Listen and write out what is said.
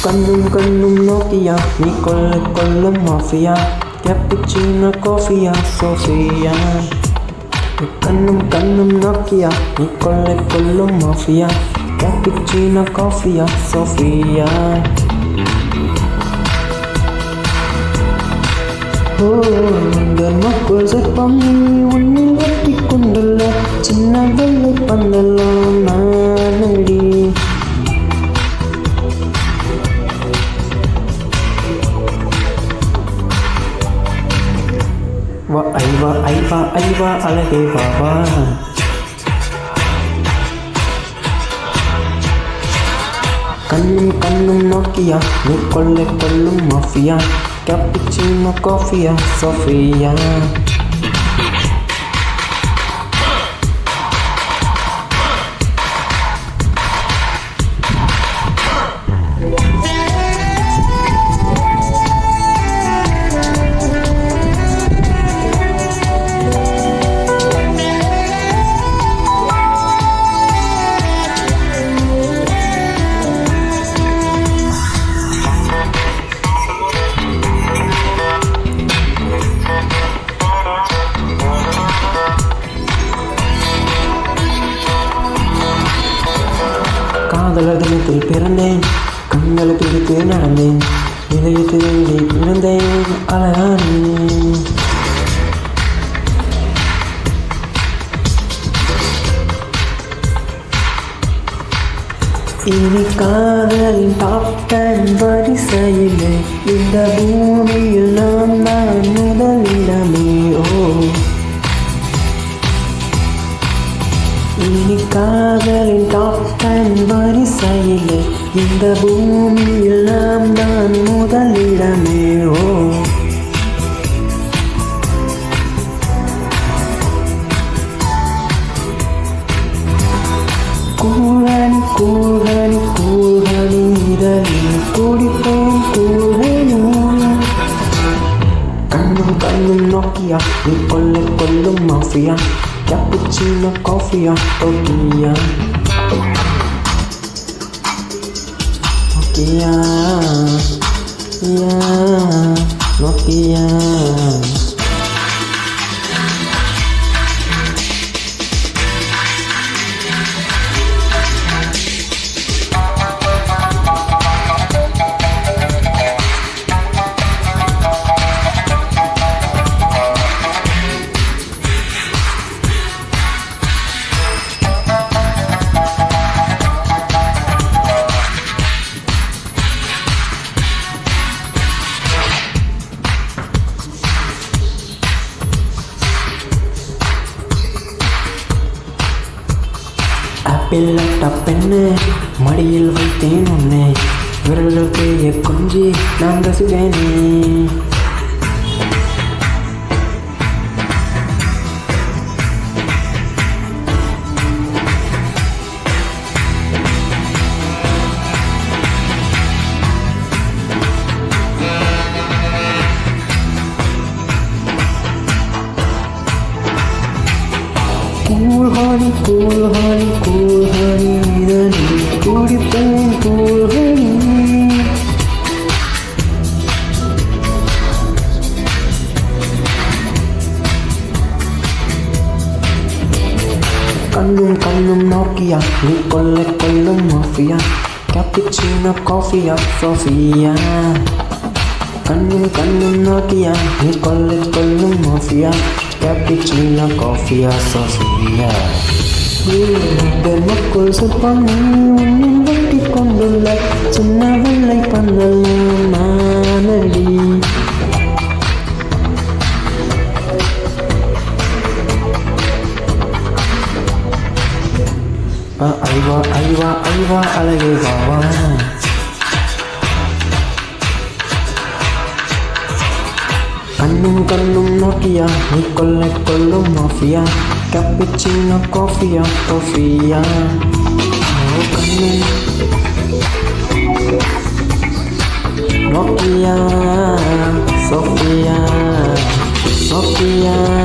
കണ്ണും കണ്ണും നോക്കിയ നീ കൊല്ലും മാഫിയ ക്യാപ്പുച്ചിനോ കോഫിയ സോഫിയ കണ്ണും കണ്ണും നോക്കിയ നീ കൊല്ലും മാഫിയ ക്യാപ്പുച്ചിനോ കോഫിയ സോഫിയ மக்கள் சிற்பம் உன்னை வெட்டி கொண்டுள்ள சின்ன வெள்ளை பந்தெல்லாம் நானடி வா ஐவா ஐவா ஐவா அழகே வாவா கண்ணும் கண்ணும் நோக்கியா நீ கொல்லும் மாஃபியா Cappuccino, coffee, Sofia. காதலர் தினத்தில் பிறந்தேன் கண்களை பிடித்து நடந்தேன் இதயத்தில் பிறந்தேன் அழகானே இனி காதலின் டாப் 10 வரிசையிலே இந்த பூமியில் நான் தான் முதலிடமே இனி காதலின் டாப் 10 வரிசையிலே இந்த பூமியில் நாம் தான் முதலிடமே கூழணி கூழணி கூழணி இதழில் குடிப்பேன் கூழணி கண்ணும் கண்ணும் நோக்கியா நீ கொல்லும் mafia Cappuccino, coffee, Nokia. Nokia, yeah, Nokia. பிள்ளட்ட பெண்ணு மடியில் வைத்தேன் உன்னை விரல்கள் பேய கொஞ்சி நான் ரசித்தேனே Cool honey, cool honey, cool honey, இதனில் குடிப்பேன் cool honey. கண்ணும் கண்ணும் நோக்கியா நீ கொல்லும் மாஃபியா கேப்புச்சினோ காஃபியா சோஃபியா கண்ணும் கண்ணும் நோக்கியா நீ கொல்லும் மாஃபியா Cappuccino, coffee, Sofia. மக்கள் சிற்பம் உன்னை வெட்டி கொண்டுள்ள சின்ன வெள்ளை பந்தெல்லாம் நானடி ஐவா ஐவா ஐவா அழகே வாவா கண்ணும் கண்ணும் நோக்கியா நீ கொல்லும் மாஃபியா Cappuccino, coffee, Sofia. கண்ணும் Nokia, Sofia, Nokia.